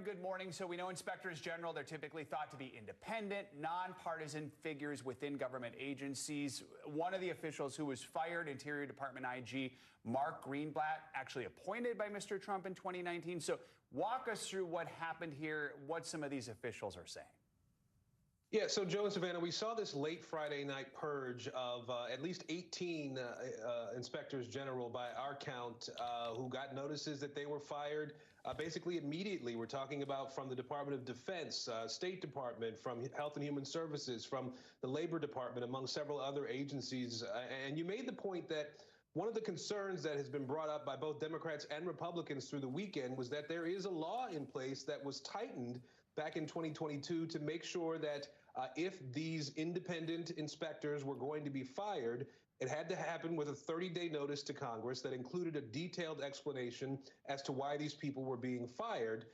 good morning. So we know inspectors general, they're typically thought to be independent, nonpartisan figures within government agencies. One of the officials who was fired, Interior Department IG Mark Greenblatt, actually appointed by Mr. Trump in 2019. So walk us through what happened here, what some of these officials are saying. Yeah, so Joe and Savannah, we saw this late Friday night purge of at least 18 inspectors general by our count who got notices that they were fired basically immediately. We're talking about from the Department of Defense, State Department, from Health and Human Services, from the Labor Department, among several other agencies. And you made the point that one of the concerns that has been brought up by both Democrats and Republicans through the weekend was that there is a law in place that was tightened back in 2022 to make sure that if these independent inspectors were going to be fired, it had to happen with a 30-day notice to Congress that included a detailed explanation as to why these people were being fired.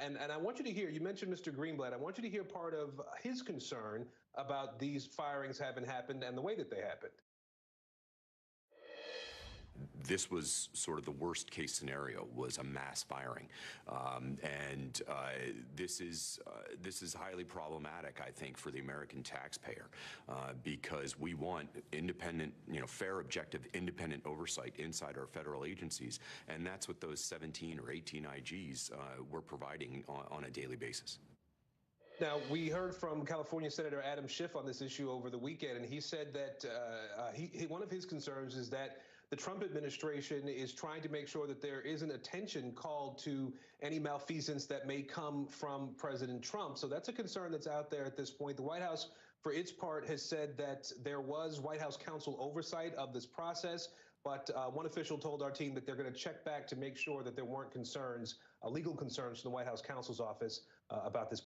And I want you to hear, you mentioned Mr. Greenblatt, I want you to hear part of his concern about these firings having happened and the way that they happened. This was sort of the worst case scenario, was a mass firing, this is highly problematic, I think, for the American taxpayer, because we want independent, fair, objective, independent oversight inside our federal agencies, and that's what those 17 or 18 IGs were providing on a daily basis. Now, we heard from California Senator Adam Schiff on this issue over the weekend, and he said that one of his concerns is that the Trump administration is trying to make sure that there isn't attention called to any malfeasance that may come from President Trump. So that's a concern that's out there at this point. The White House, for its part, has said that there was White House counsel oversight of this process. But one official told our team that they're going to check back to make sure that there weren't concerns, legal concerns from the White House counsel's office about this